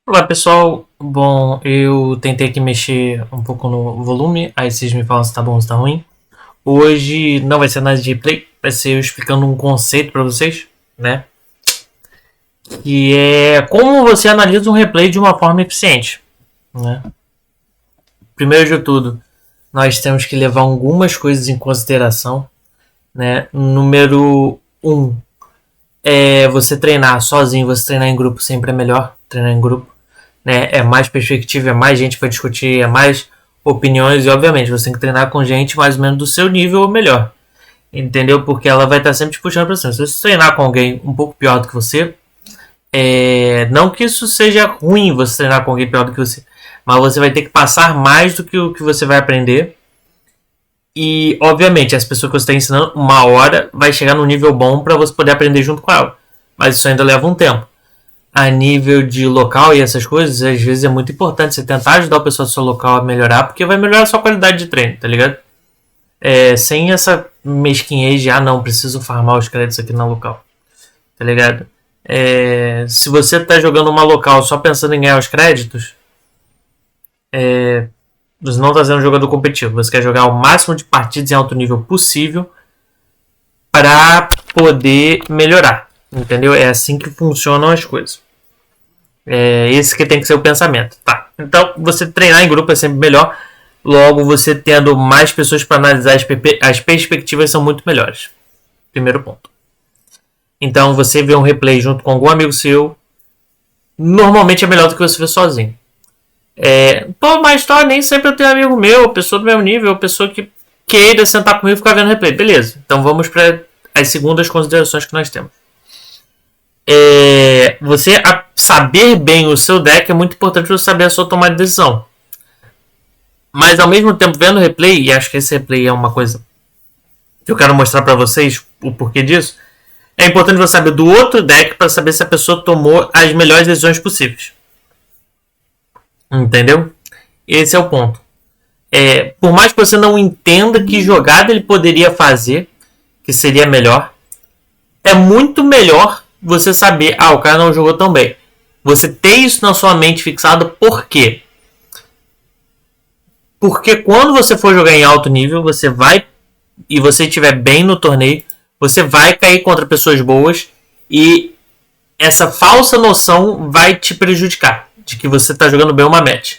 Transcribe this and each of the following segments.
Olá pessoal, bom, eu tentei aqui mexer um pouco no volume, aí vocês me falam se tá bom ou se tá ruim. Hoje não vai ser nada de play, vai ser eu explicando um conceito para vocês, né? Que é como você analisa um replay de uma forma eficiente, né? Primeiro de tudo, nós temos que levar algumas coisas em consideração, né? Número um é você treinar sozinho, você treinar em grupo sempre é melhor, treinar em grupo. Né? É mais perspectiva, é mais gente para discutir, é mais opiniões e obviamente você tem que treinar com gente mais ou menos do seu nível ou melhor, entendeu? Porque ela vai estar sempre te puxando para cima. Se você treinar com alguém um pouco pior do que você, não que isso seja ruim você treinar com alguém pior do que você, mas você vai ter que passar mais do que o que você vai aprender. E obviamente as pessoas que você está ensinando, uma hora vai chegar num nível bom para você poder aprender junto com ela, mas isso ainda leva um tempo. A nível de local e essas coisas, às vezes é muito importante você tentar ajudar o pessoal do seu local a melhorar, porque vai melhorar a sua qualidade de treino, tá ligado? Sem essa mesquinhez de, não, preciso farmar os créditos aqui na local, tá ligado? Se você tá jogando uma local só pensando em ganhar os créditos, você não tá sendo um jogador competitivo. Você quer jogar o máximo de partidas em alto nível possível para poder melhorar, entendeu? É assim que funcionam as coisas. Esse que tem que ser o pensamento. Tá. Então, você treinar em grupo é sempre melhor. Logo, você tendo mais pessoas para analisar as perspectivas são muito melhores. Primeiro ponto. Então, você vê um replay junto com algum amigo seu, normalmente é melhor do que você ver sozinho. Mas nem sempre eu tenho amigo meu, pessoa do mesmo nível, pessoa que queira sentar comigo e ficar vendo replay. Beleza. Então, vamos para as segundas considerações que nós temos. Você saber bem o seu deck é muito importante para você saber a sua tomada de decisão. Mas ao mesmo tempo, vendo o replay, e acho que esse replay é uma coisa que eu quero mostrar para vocês o porquê disso, é importante você saber do outro deck para saber se a pessoa tomou as melhores decisões possíveis. Entendeu? Esse é o ponto. Por mais que você não entenda que jogada ele poderia fazer, que seria melhor, é muito melhor você saber, o cara não jogou tão bem. Você ter isso na sua mente fixado, por quê? Porque quando você for jogar em alto nível, você vai, e você estiver bem no torneio, você vai cair contra pessoas boas e essa falsa noção vai te prejudicar de que você está jogando bem uma match.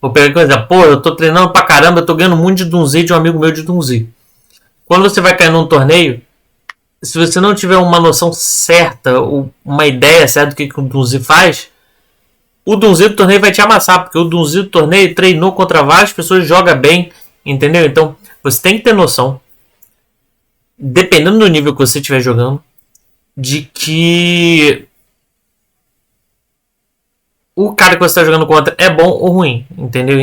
Vou pegar aqui um exemplo. Eu tô treinando pra caramba, eu tô ganhando muito de Dunzi de um amigo meu de Dunzi. Quando você vai cair num torneio, se você não tiver uma noção certa, ou uma ideia certa do que o Dunzi faz, o Dunzi do torneio vai te amassar, porque o Dunzi do torneio treinou contra várias pessoas, joga bem, entendeu? Então, você tem que ter noção, dependendo do nível que você estiver jogando, de que o cara que você está jogando contra é bom ou ruim, entendeu?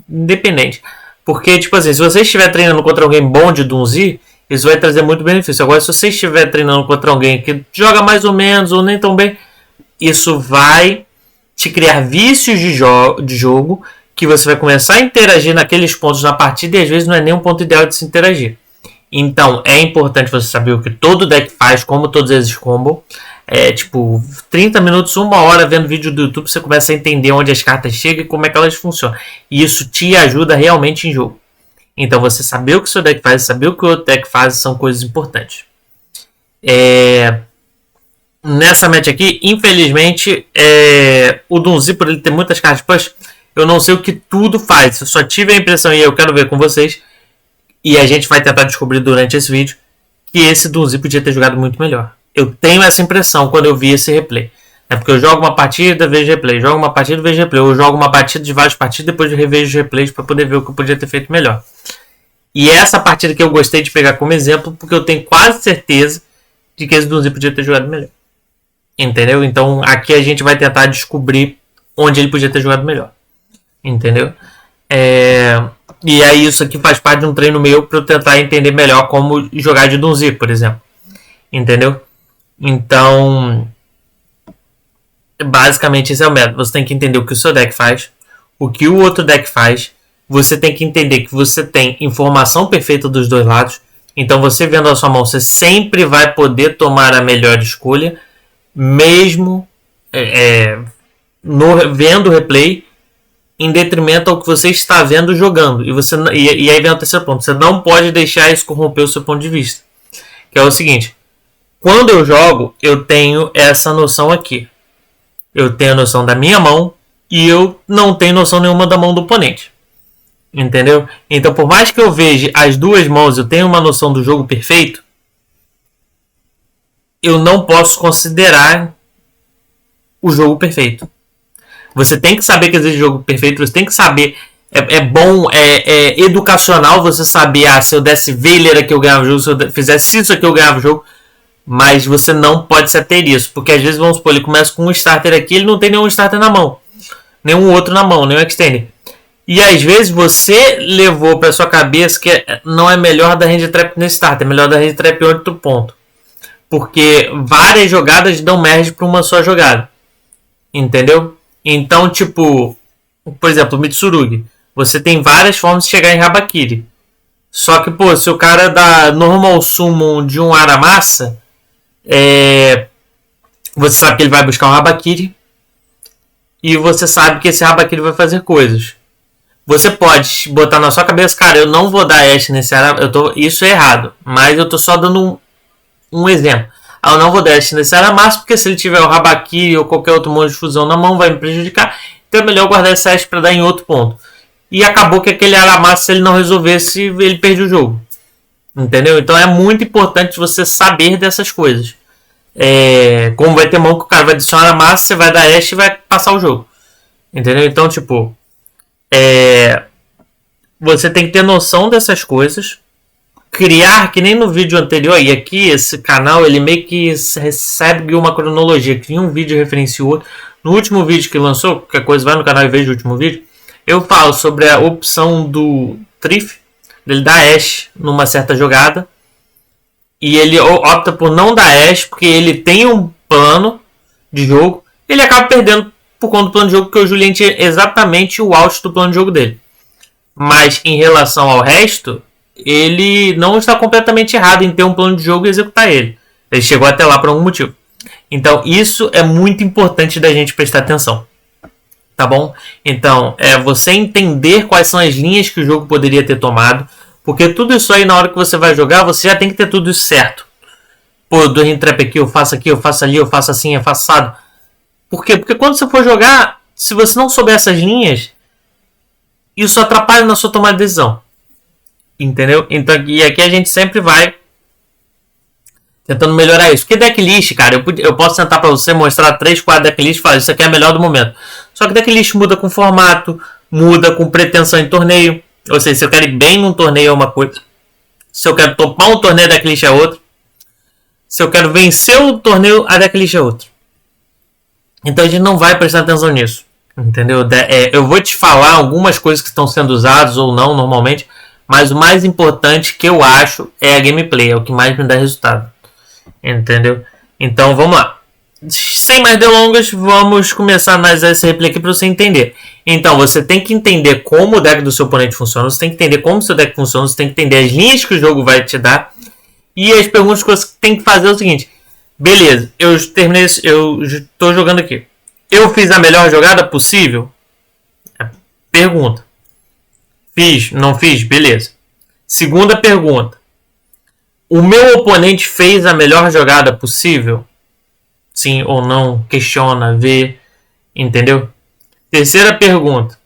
Independente. Porque, tipo assim, se você estiver treinando contra alguém bom de Dunzi, isso vai trazer muito benefício. Agora, se você estiver treinando contra alguém que joga mais ou menos ou nem tão bem, isso vai te criar vícios de jogo que você vai começar a interagir naqueles pontos na partida e às vezes não é nem um ponto ideal de se interagir. Então, é importante você saber o que todo deck faz, como todos eles combam. 30 minutos, uma hora vendo vídeo do YouTube, você começa a entender onde as cartas chegam e como é que elas funcionam. E isso te ajuda realmente em jogo. Então, você saber o que o seu deck faz, saber o que o outro deck faz, são coisas importantes. Nessa match aqui, infelizmente, o Dunzi, por ele ter muitas cartas push, eu não sei o que tudo faz. Eu só tive a impressão, e eu quero ver com vocês, e a gente vai tentar descobrir durante esse vídeo, que esse Dunzi podia ter jogado muito melhor. Eu tenho essa impressão quando eu vi esse replay. Porque eu jogo uma partida, vejo replay, jogo uma partida, vejo replay. Eu jogo uma partida de várias partidas, depois eu revejo os replays para poder ver o que eu podia ter feito melhor. E essa partida que eu gostei de pegar como exemplo, porque eu tenho quase certeza de que esse Dunzi podia ter jogado melhor. Entendeu? Então aqui a gente vai tentar descobrir onde ele podia ter jogado melhor. Entendeu? E aí isso aqui faz parte de um treino meu para eu tentar entender melhor como jogar de Dunzi, por exemplo. Entendeu? Então, basicamente esse é o método. Você tem que entender o que o seu deck faz, o que o outro deck faz. Você tem que entender que você tem informação perfeita dos dois lados. Então você vendo a sua mão, você sempre vai poder tomar a melhor escolha, mesmo vendo o replay em detrimento ao que você está vendo jogando. E aí vem o terceiro ponto. Você não pode deixar isso corromper o seu ponto de vista. Que é o seguinte. Quando eu jogo, eu tenho essa noção aqui. Eu tenho a noção da minha mão e eu não tenho noção nenhuma da mão do oponente. Entendeu? Então, por mais que eu veja as duas mãos, eu tenho uma noção do jogo perfeito, eu não posso considerar o jogo perfeito. Você tem que saber que existe jogo perfeito, você tem que saber. É bom, é educacional você saber, se eu desse Veiler aqui eu ganhava o jogo, se eu fizesse isso aqui eu ganhava o jogo. Mas você não pode se ater isso, porque às vezes, vamos supor, ele começa com um starter aqui, ele não tem nenhum starter na mão, nenhum outro na mão, nenhum extender. E às vezes você levou para sua cabeça que não é melhor dar hand trap nesse starter, é melhor dar hand trap em outro ponto. Porque várias jogadas dão merge para uma só jogada. Entendeu? Então, tipo, por exemplo, o Mitsurugi, você tem várias formas de chegar em Habakiri. Só que, pô, se o cara dá normal summon de um Aramasa, você sabe que ele vai buscar um Habakiri e você sabe que esse Habakiri vai fazer coisas. Você pode botar na sua cabeça, cara, eu não vou dar Ashe nesse Aramasa, isso é errado, mas eu tô só dando um exemplo. Eu não vou dar Ashe nesse Aramasa porque se ele tiver o Habakiri ou qualquer outro monte de fusão na mão vai me prejudicar, então é melhor guardar esse Ashe para dar em outro ponto. E acabou que aquele Aramasa, se ele não resolvesse, ele perde o jogo. Entendeu? Então é muito importante você saber dessas coisas. Como vai ter mão que o cara vai adicionar a massa, você vai dar Ashe e vai passar o jogo. Entendeu? Então, tipo, você tem que ter noção dessas coisas. Criar, que nem no vídeo anterior, e aqui esse canal ele meio que recebe uma cronologia. Cria um vídeo referencia o outro. No último vídeo que lançou, qualquer coisa vai no canal e veja o último vídeo. Eu falo sobre a opção do Trif, ele dá Ashe numa certa jogada. E ele opta por não dar Ashe, porque ele tem um plano de jogo. Ele acaba perdendo por conta do plano de jogo, porque o Julien tinha exatamente o out do plano de jogo dele. Mas em relação ao resto, ele não está completamente errado em ter um plano de jogo e executar ele. Ele chegou até lá por algum motivo. Então isso é muito importante da gente prestar atenção. Tá bom? Então, você entender quais são as linhas que o jogo poderia ter tomado. Porque tudo isso aí, na hora que você vai jogar, você já tem que ter tudo isso certo. Pô, do hand trap aqui, eu faço ali, eu faço assim, eu faço assado. Por quê? Porque quando você for jogar, se você não souber essas linhas, isso atrapalha na sua tomada de decisão. Entendeu? Então, e aqui a gente sempre vai tentando melhorar isso. Porque decklist, cara, eu posso tentar pra você mostrar 3, 4 decklist e falar, isso aqui é a melhor do momento. Só que decklist muda com formato, muda com pretensão em torneio. Ou seja, se eu quero ir bem num torneio é uma coisa. Se eu quero topar um torneio, a decklist é outra. Se eu quero vencer o torneio, a decklist é outra. Então a gente não vai prestar atenção nisso. Entendeu? Eu vou te falar algumas coisas que estão sendo usadas ou não normalmente. Mas o mais importante que eu acho é a gameplay. É o que mais me dá resultado. Entendeu? Então vamos lá. Sem mais delongas, vamos começar a analisar esse replay aqui para você entender. Então você tem que entender como o deck do seu oponente funciona. Você tem que entender como o seu deck funciona. Você tem que entender as linhas que o jogo vai te dar. E as perguntas que você tem que fazer é o seguinte. Beleza, eu terminei, eu estou jogando aqui. Eu fiz a melhor jogada possível? Pergunta. Fiz, não fiz? Beleza. Segunda pergunta. O meu oponente fez a melhor jogada possível? Sim ou não? Questiona, vê. Entendeu? Terceira pergunta.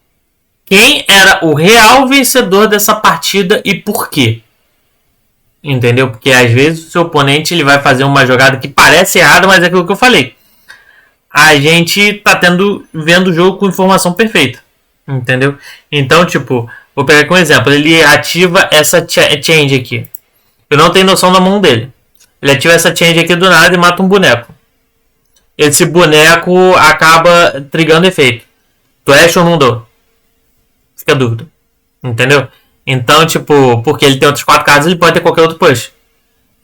Quem era o real vencedor dessa partida e por quê? Entendeu? Porque às vezes o seu oponente ele vai fazer uma jogada que parece errada, mas é aquilo que eu falei. A gente tá vendo o jogo com informação perfeita. Entendeu? Então, tipo, vou pegar aqui um exemplo. Ele ativa essa change aqui. Eu não tenho noção da mão dele. Ele ativa essa change aqui do nada e mata um boneco. Esse boneco acaba trigando efeito. Tu Ashe ou não dou? Fica a dúvida. Entendeu? Então, tipo, porque ele tem outras 4 cartas, ele pode ter qualquer outro push.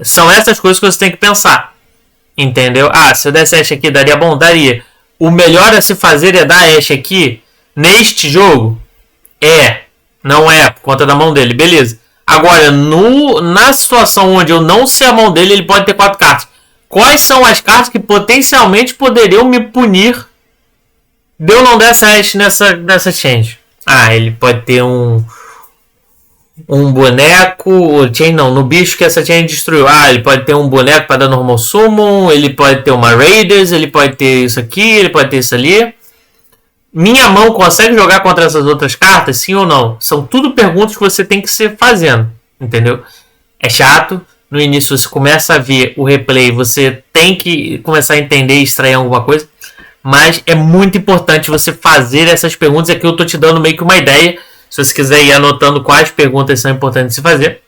São essas coisas que você tem que pensar. Entendeu? Se eu desse Ashe aqui, daria bom? Daria. O melhor a se fazer é dar Ashe aqui neste jogo? Não é, por conta da mão dele. Beleza. Agora, na situação onde eu não sei a mão dele, ele pode ter 4 cartas. Quais são as cartas que potencialmente poderiam me punir Deu ou não der essa hash nessa change? Ah, ele pode ter um boneco, chain não, no bicho que essa chain destruiu. Ah, ele pode ter um boneco para dar normal summon, ele pode ter uma Raiders, ele pode ter isso aqui, ele pode ter isso ali. Minha mão consegue jogar contra essas outras cartas, sim ou não? São tudo perguntas que você tem que ser fazendo, entendeu? É chato, no início você começa a ver o replay, você tem que começar a entender e extrair alguma coisa, mas é muito importante você fazer essas perguntas. Aqui eu estou te dando meio que uma ideia, se você quiser ir anotando quais perguntas são importantes de se fazer,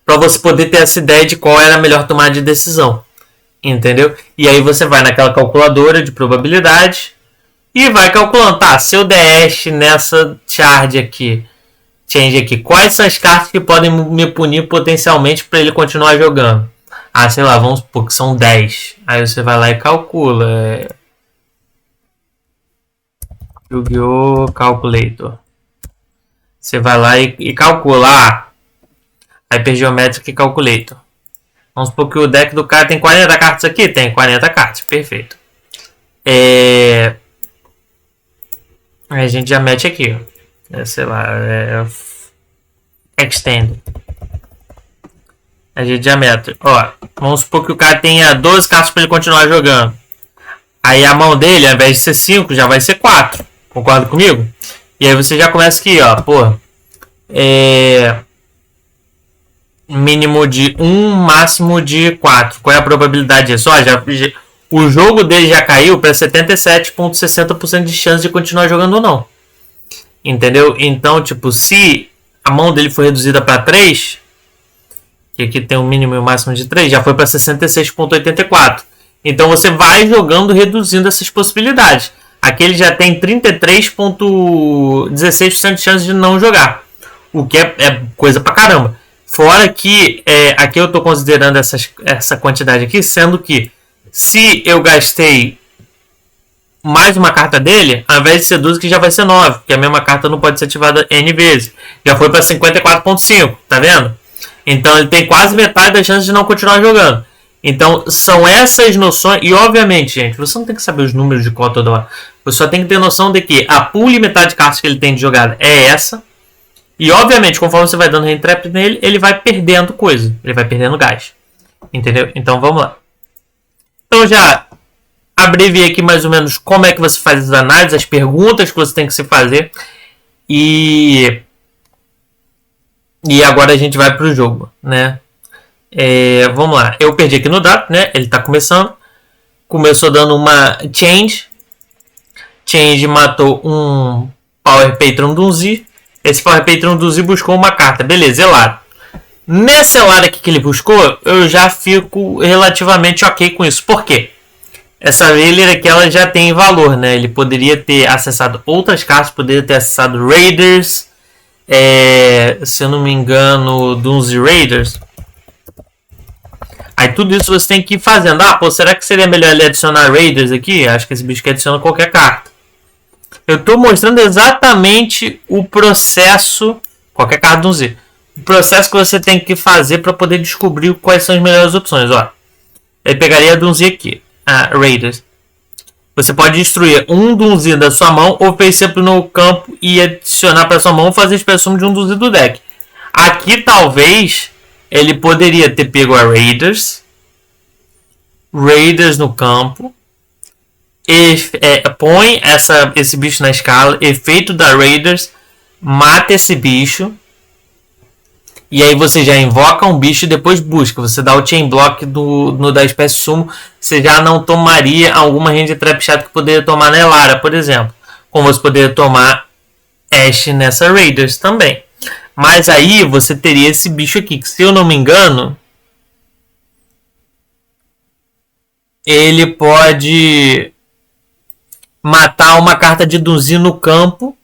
para você poder ter essa ideia de qual era a melhor tomada de decisão, entendeu? E aí você vai naquela calculadora de probabilidade e vai calculando, tá, se eu der hash nessa change aqui, quais são as cartas que podem me punir potencialmente para ele continuar jogando? Ah, sei lá, vamos supor que são 10. Aí você vai lá e calcula. Yu-Gi-Oh! Calculator. Você vai lá e calcula. Ah, Hypergeometric Calculator. Vamos supor que o deck do cara tem 40 cartas aqui? Tem 40 cartas, perfeito. A gente já mete aqui. Sei lá. Extend. A gente já mete. Ó, vamos supor que o cara tenha 12 cartas para ele continuar jogando. Aí a mão dele, ao invés de ser 5, já vai ser 4. Concorda comigo? E aí você já começa aqui, ó. Pô. Mínimo de 1, máximo de 4. Qual é a probabilidade disso? Ó, o jogo dele já caiu para 77,60% de chance de continuar jogando ou não. Entendeu? Então, tipo, se a mão dele for reduzida para 3, que aqui tem um mínimo e um máximo de 3, já foi para 66,84. Então você vai jogando, reduzindo essas possibilidades. Aqui ele já tem 33,16% de chance de não jogar, o que é coisa pra caramba. Fora que aqui eu estou considerando essa quantidade aqui, sendo que se eu gastei mais uma carta dele, ao invés de ser 12, que já vai ser 9, porque a mesma carta não pode ser ativada N vezes. Já foi para 54,5, tá vendo? Então ele tem quase metade da chance de não continuar jogando. Então são essas noções, e obviamente, gente, você não tem que saber os números de cor toda hora. Você só tem que ter noção de que a pool limitada de cartas que ele tem de jogada é essa. E obviamente, conforme você vai dando retrap nele, ele vai perdendo coisa. Ele vai perdendo gás. Entendeu? Então vamos lá. Então já abreviei aqui mais ou menos como é que você faz as análises, as perguntas que você tem que se fazer. E agora a gente vai para o jogo, né? Vamos lá. Eu perdi aqui no dado, né? Ele está começando. Começou dando uma change. Change matou um Power Patron do Z. Esse Power Patron do Z buscou uma carta. Beleza, Elado. Nessa Elado aqui que ele buscou, eu já fico relativamente ok com isso. Por quê? Essa Railer aqui ela já tem valor, né? Ele poderia ter acessado outras cartas, poderia ter acessado Raiders. Se eu não me engano, Doomsday Raiders. Aí tudo isso você tem que ir fazendo. Ah, pô, será que seria melhor ele adicionar Raiders aqui? Acho que esse bicho que adiciona qualquer carta. Eu estou mostrando exatamente o processo, qualquer carta do Z, o processo que você tem que fazer para poder descobrir quais são as melhores opções. Ó, ele pegaria a Dunzi aqui, a Raiders. Você pode destruir um Dunzi da sua mão ou fez sempre no campo e adicionar para sua mão, fazer expressão de um Dunzi do deck. Aqui talvez ele poderia ter pego a Raiders no campo. Põe esse bicho na escala, efeito da Raiders, mata esse bicho, e aí você já invoca um bicho e depois busca. Você dá o chain block no da espécie sumo, você já não tomaria alguma range trap chato que poderia tomar na Elara, por exemplo, como você poderia tomar Ash nessa Raiders também. Mas aí você teria esse bicho aqui, que se eu não me engano, ele pode matar uma carta de Dunzi no campo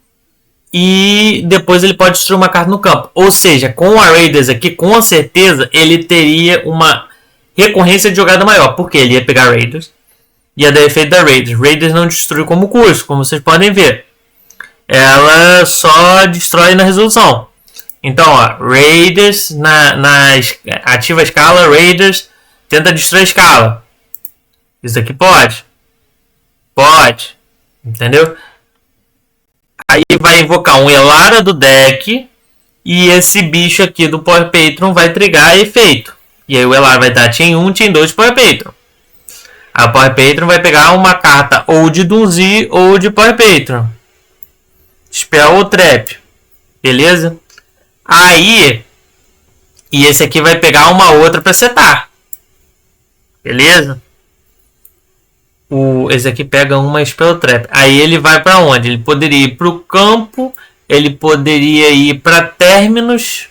e depois ele pode destruir uma carta no campo. Ou seja, com a Raiders aqui, com certeza, ele teria uma recorrência de jogada maior. Porque ele ia pegar Raiders, ia dar efeito da Raiders. Raiders não destrói como curso, como vocês podem ver. Ela só destrói na resolução. Então, ó, Raiders ativa a escala, Raiders tenta destruir a escala. Isso aqui pode. Pode. Entendeu? Aí vai invocar um Elara do deck. E esse bicho aqui do Power Patron vai trigar efeito. E aí o Elara vai dar Chain 1, Chain 2 Power Patron. A Power Patron vai pegar uma carta ou de Dunzi ou de Power Patron. Spell ou Trap. Beleza? Aí. E esse aqui vai pegar uma outra para setar. Beleza? Esse aqui pega uma Spell Trap. Aí ele vai para onde? Ele poderia ir para o campo. Ele poderia ir para Terminus.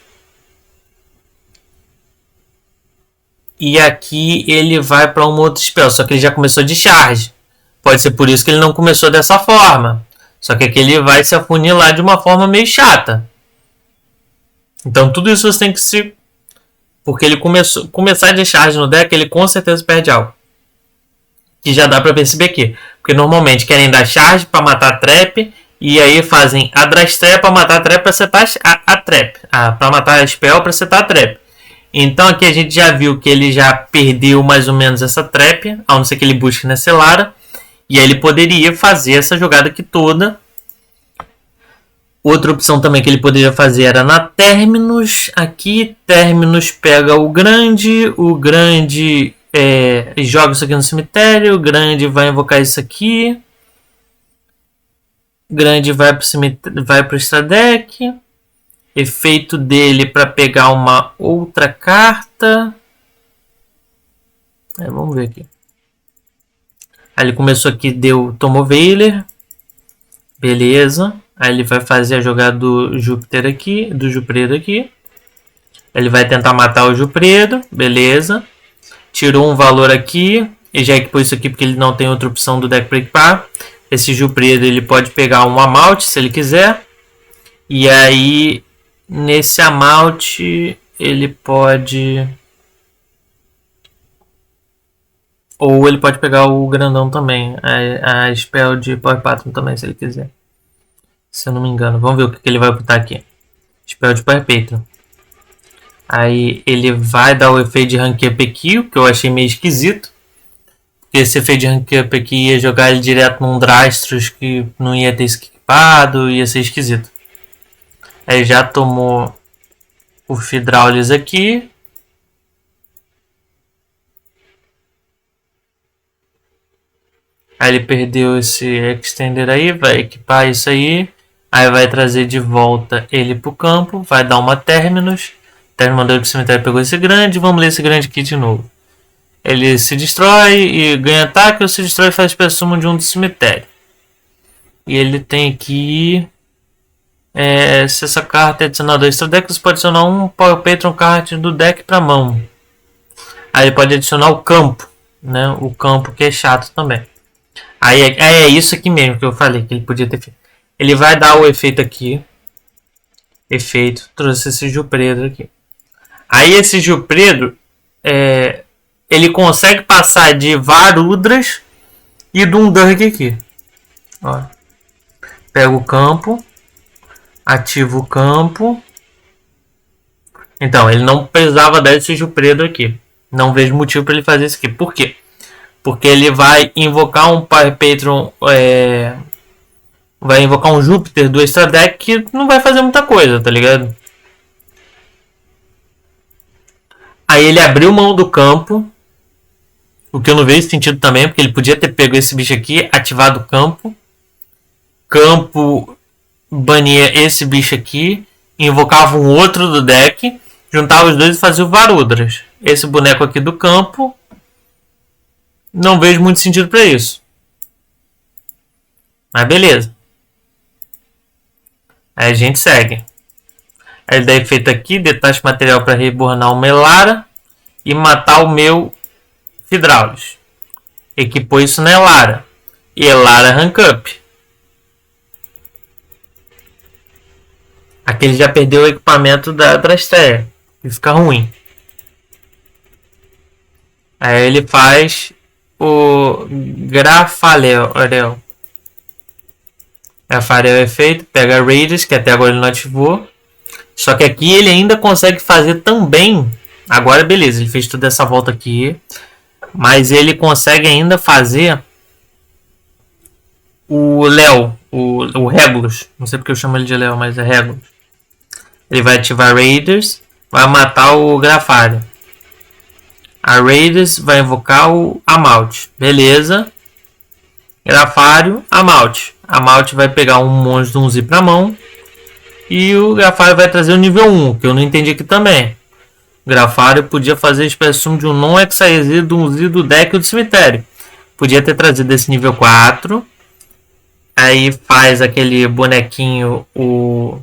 E aqui ele vai para um outro spell. Só que ele já começou de charge. Pode ser por isso que ele não começou dessa forma. Só que aqui ele vai se afunilar de uma forma meio chata. Então tudo isso você tem que se... Porque ele começar de charge no deck, ele com certeza perde algo. Que já dá para perceber aqui. Porque normalmente querem dar charge para matar a trap. E aí fazem a Drastrap para matar a trap para setar a trap. Para matar a spell para setar a trap. Então aqui a gente já viu que ele já perdeu mais ou menos essa trap, a não ser que ele busque nessa Elara. E aí ele poderia fazer essa jogada aqui toda. Outra opção também que ele poderia fazer era na Terminus. Aqui Terminus pega o grande joga isso aqui no cemitério. O grande vai invocar isso aqui. O grande vai para o extra deck. Efeito dele para pegar uma outra carta. Vamos ver aqui. Aí ele começou aqui, tomou Veiler. Beleza. Aí ele vai fazer a jogada do Júpiter aqui, do Jupredo aqui. Ele vai tentar matar o Jupredo. Beleza. Tirou um valor aqui. E já equipou isso aqui porque ele não tem outra opção do deck para equipar. Esse Jupredo ele pode pegar um Amalt se ele quiser. E aí... Nesse Amalt, ele pode... Ou ele pode pegar o grandão também. A spell de Power Patron também, se ele quiser. Se eu não me engano. Vamos ver o que ele vai botar aqui. Spell de Power Patron. Aí ele vai dar o efeito de Rank Up aqui, o que eu achei meio esquisito. Porque esse efeito de Rank Up aqui ia jogar ele direto num Drastros que não ia ter equipado. Ia ser esquisito. Aí já tomou o Fidraulis aqui. Aí ele perdeu esse Extender aí. Vai equipar isso aí. Aí vai trazer de volta ele pro campo. Vai dar uma Terminus. Terminus mandou ele pro cemitério, pegou esse grande. Vamos ler esse grande aqui de novo. Ele se destrói e ganha ataque. Ou se destrói e faz summon de um do cemitério. E ele tem aqui... se essa carta é adicionada ao extra deck, você pode adicionar um Power Patron card do deck para mão. Aí ele pode adicionar o campo, né? O campo que é chato também. Aí é isso aqui mesmo que eu falei que ele podia ter feito. Ele vai dar o efeito aqui. Efeito, trouxe esse Jupredo aqui. Aí esse Jupredo, ele consegue passar de Varudras e de um Durg aqui. Ó. Pega o campo. Ativa o campo. Então, ele não precisava dar esse Jupredo aqui. Não vejo motivo para ele fazer isso aqui. Por quê? Porque ele vai invocar um Power Patron. Vai invocar um Júpiter do extra deck que não vai fazer muita coisa, tá ligado? Aí ele abriu mão do campo. O que eu não vejo sentido também, porque ele podia ter pego esse bicho aqui, ativado o campo. Campo... Bania esse bicho aqui, invocava um outro do deck, juntava os dois e fazia o Varudras. Esse boneco aqui do campo, não vejo muito sentido para isso. Mas beleza. Aí a gente segue. Aí ele dá efeito aqui, detacha material para rebornar uma Elara e matar o meu Fidraulis. Equipou isso na Elara. E Elara Rank Up. Aqui ele já perdeu o equipamento da Drasteia. E fica ruim. Aí ele faz o Grafalel. Grafalel é feito. Pega Raiders, que até agora ele não ativou. Só que aqui ele ainda consegue fazer também. Agora beleza, ele fez toda essa volta aqui. Mas ele consegue ainda fazer o Léo, o Regulus. Não sei porque eu chamo ele de Léo, mas é Regulus. Ele vai ativar Raiders, vai matar o Grafário. A Raiders vai invocar o Amalt. Beleza. Grafário, Amalt. Amalt vai pegar um monstro Dunzi pra mão. E o Grafário vai trazer o nível 1, que eu não entendi aqui também. O Grafário podia fazer expressão de um non-exaído Dunzi do deck do cemitério. Podia ter trazido esse nível 4. Aí faz aquele bonequinho, o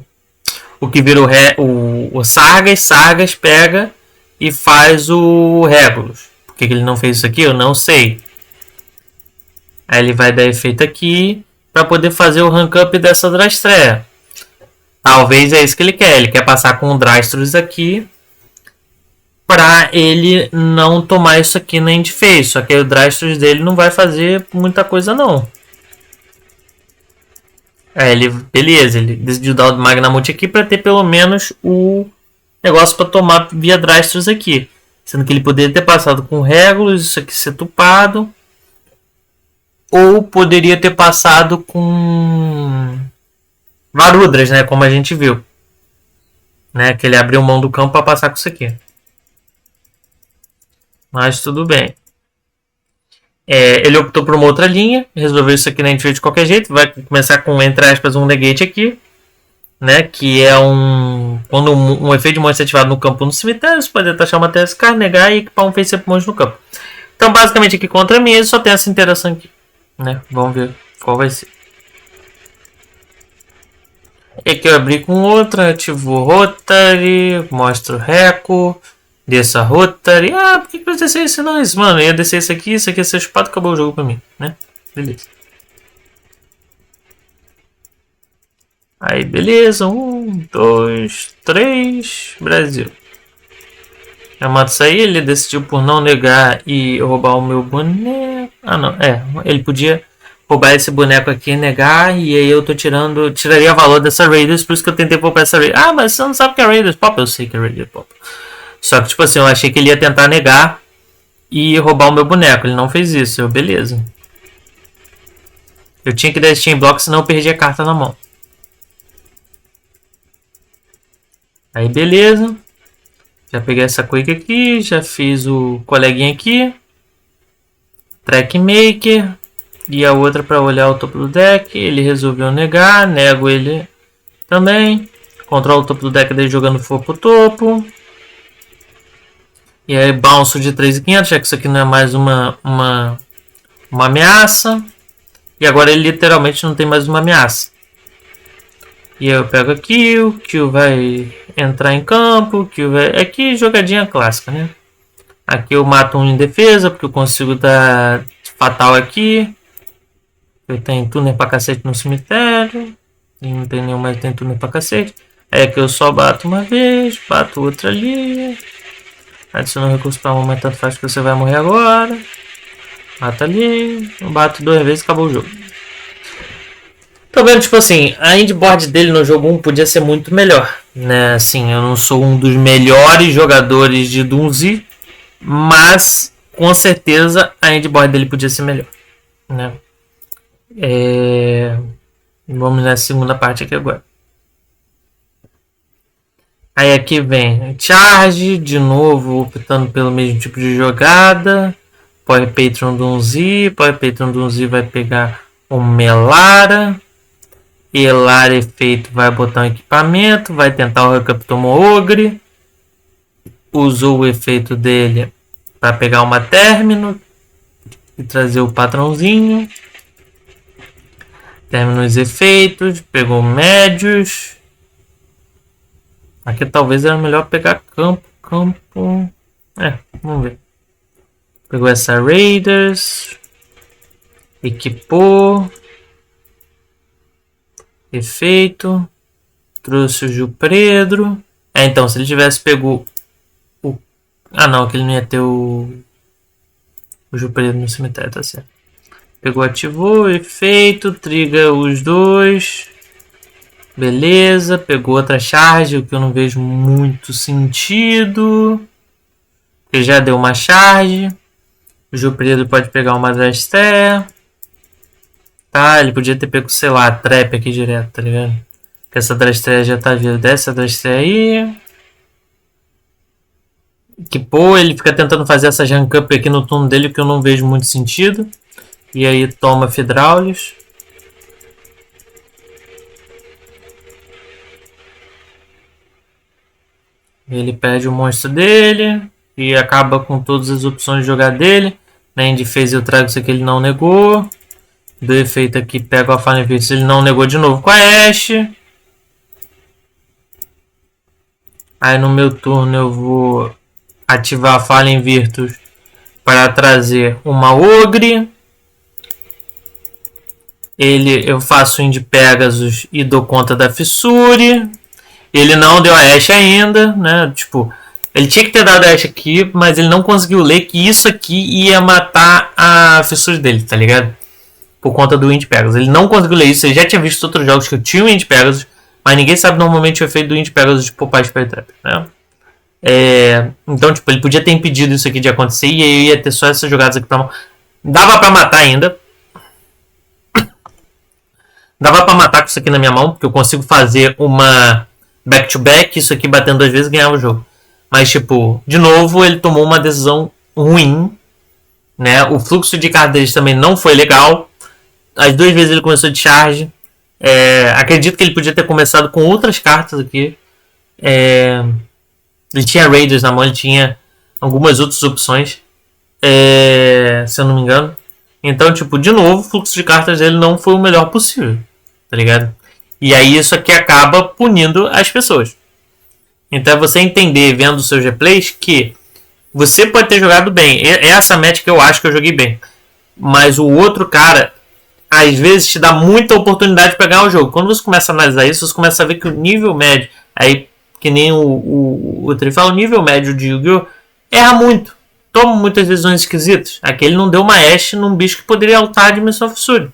que vira o Sargas. Sargas pega e faz o Regulus. Por que ele não fez isso aqui? Eu não sei. Aí ele vai dar efeito aqui para poder fazer o rank up dessa Drastrea. Talvez é isso que ele quer. Ele quer passar com o Drastros aqui para ele não tomar isso aqui na End Phase. Só que aí o Drastros dele não vai fazer muita coisa não. Beleza, ele decidiu dar o Magnamute aqui para ter pelo menos o negócio para tomar via Drastros aqui. Sendo que ele poderia ter passado com Regulus, isso aqui ser tupado. Ou poderia ter passado com Varudras, né? Como a gente viu. Né? Que ele abriu mão do campo para passar com isso aqui. Mas tudo bem. Ele optou por uma outra linha. Resolveu isso aqui na End Phase de qualquer jeito. Vai começar com, entre aspas, um negate aqui. Né? Que é quando um efeito de monstro é ativado no campo no cemitério, você pode taxar uma TSK, negar e equipar um face monstro no campo. Então, basicamente, aqui contra mim, ele só tem essa interação aqui. Né? Vamos ver qual vai ser. E aqui eu abri com outra, ativo Rotary, mostro Reco, desço a Rotary. Ah, por que eu desci esse não? Mano, eu ia descer isso aqui ia ser chupado, acabou o jogo pra mim, né? Beleza. Aí, beleza. 1, 2, 3, Brasil. Eu mato isso aí, ele decidiu por não negar e roubar o meu boneco. Ah, não, ele podia roubar esse boneco aqui e negar, e aí eu tô tiraria valor dessa Raiders, por isso que eu tentei poupar essa Raiders. Ah, mas você não sabe que é Raiders Pop? Eu sei que é Raiders Pop. Só que, tipo assim, eu achei que ele ia tentar negar e roubar o meu boneco, ele não fez isso, beleza. Eu tinha que dar esse Chain Block, senão eu perdi a carta na mão. Aí, beleza. Já peguei essa Quake aqui, já fiz o coleguinha aqui. Track Maker. E a outra para olhar o topo do deck. Ele resolveu negar, nego ele também. Controla o topo do deck dele jogando fogo pro topo. E aí bounce de 3.500, já que isso aqui não é mais uma ameaça. E agora ele literalmente não tem mais uma ameaça. E eu pego aqui, o Kill vai entrar em campo, aqui jogadinha clássica, né? Aqui eu mato um em defesa, porque eu consigo dar fatal aqui. Eu tenho túnel pra cacete no cemitério. E não tem nenhum mais, tem túnel pra cacete. Aí aqui eu só bato uma vez, bato outra ali. Adiciona recurso pra momento, tanto faz que você vai morrer agora. Mata ali, eu bato 2 vezes e acabou o jogo. Tô vendo, tipo assim, a endboard dele no jogo 1 podia ser muito melhor, né? Assim, eu não sou um dos melhores jogadores de Dunzi, mas com certeza a endboard dele podia ser melhor, né? Vamos na segunda parte aqui agora. Aí aqui vem Charge, de novo optando pelo mesmo tipo de jogada. Power Patron Dunzi, Power Patron Dunzi vai pegar o Melara. Elar efeito vai botar um equipamento, vai tentar o Recaptomou Ogre. Usou o efeito dele para pegar uma término e trazer o patrãozinho. Terminou os efeitos, pegou médios. Aqui talvez era melhor pegar campo. Vamos ver. Pegou essa Raiders. Equipou. Efeito. Trouxe o Gil Pedro. Então, se ele tivesse pego o... Ah, não, que ele não ia ter o Gil Pedro no cemitério, tá certo. Pegou, ativou, efeito, triga os dois. Beleza, pegou outra charge, o que eu não vejo muito sentido. Ele já deu uma charge. O Gil Pedro pode pegar uma Drastea. tá, ele podia ter pego, sei lá, a trap aqui direto, tá ligado? Que essa Drastreia já tá vindo. Desce a Drastreia aí. Que pô, ele fica tentando fazer essa jump up aqui no turno dele, que eu não vejo muito sentido. E aí toma Fidraulius. Ele perde o monstro dele. E acaba com todas as opções de jogar dele. Land fez eu trago isso aqui, ele não negou. Do efeito aqui, pega a Fallen Virtus, ele não negou de novo com a Ashe. Aí no meu turno eu vou ativar a Fallen Virtus para trazer uma Ogre. Eu faço Ind Pegasus e dou conta da Fissure. Ele não deu a Ashe ainda, né? Tipo, ele tinha que ter dado a Ashe aqui, mas ele não conseguiu ler que isso aqui ia matar a Fissure dele, tá ligado? Por conta do Ind Pegasus. Ele não conseguiu ler isso. Ele já tinha visto outros jogos que eu tinha o Ind Pegasus, mas ninguém sabe normalmente o efeito do Ind Pegasus de poupar Spell Trap, né? Então, tipo, ele podia ter impedido isso aqui de acontecer e aí ia ter só essas jogadas aqui pra mão. Dava pra matar ainda. Dava pra matar com isso aqui na minha mão, porque eu consigo fazer uma back-to-back, isso aqui batendo 2 vezes e ganhar o jogo. Mas, tipo, de novo, ele tomou uma decisão ruim, né? O fluxo de cartas deles também não foi legal. As 2 vezes ele começou de charge. Acredito que ele podia ter começado com outras cartas aqui. Ele tinha Raiders na mão, ele tinha algumas outras opções, se eu não me engano. Então, tipo, de novo, o fluxo de cartas dele não foi o melhor possível, tá ligado? E aí isso aqui acaba punindo as pessoas. Então é você entender, vendo os seus replays, que você pode ter jogado bem. Essa match que eu acho que eu joguei bem. Mas o outro cara, às vezes, te dá muita oportunidade para ganhar o jogo. Quando você começa a analisar isso, você começa a ver que o nível médio, aí que nem o Tri fala, o nível médio de Yu-Gi-Oh! Erra muito. Toma muitas decisões esquisitas. Aqui ele não deu uma Ashe num bicho que poderia altar a dimensão Fissure.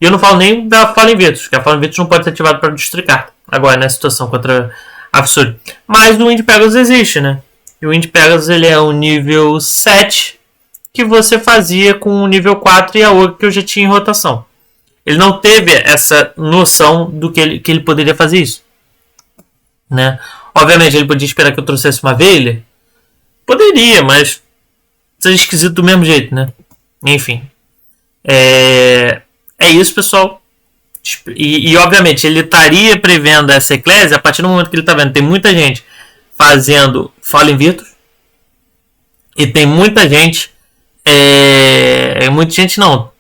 E eu não falo nem da Fallen Virtus, porque a Fallen Virtus não pode ser ativada para destruir carta. Agora, na situação contra a Fissure. Mas o Ind Pegasus existe, né? E o Ind Pegasus ele é o nível 7 que você fazia com o nível 4 e a Ogre que eu já tinha em rotação. Ele não teve essa noção do que ele poderia fazer isso, né? Obviamente ele podia esperar que eu trouxesse uma Veiler. Poderia, mas seria esquisito do mesmo jeito, né? Enfim. É isso, pessoal. E obviamente ele estaria prevendo essa Eclésia a partir do momento que ele está vendo. Tem muita gente fazendo Fallen Virtus. E tem muita gente. Muita gente não.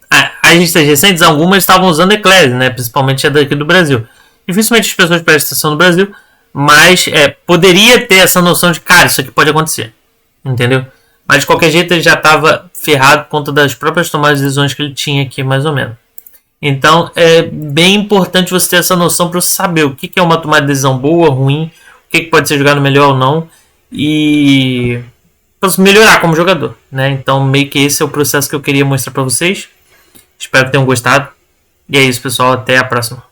As listas recentes, algumas estavam usando Eclésia, né? Principalmente a daqui do Brasil. Dificilmente as pessoas prestam atenção no Brasil. Mas poderia ter essa noção de, cara, isso aqui pode acontecer. Entendeu? Mas de qualquer jeito ele já estava ferrado por conta das próprias tomadas de decisões que ele tinha aqui, mais ou menos. Então é bem importante você ter essa noção para você saber o que é uma tomada de decisão boa, ruim, o que pode ser jogado melhor ou não. E para você melhorar como jogador, né? Então meio que esse é o processo que eu queria mostrar para vocês. Espero que tenham gostado. E é isso, pessoal. Até a próxima.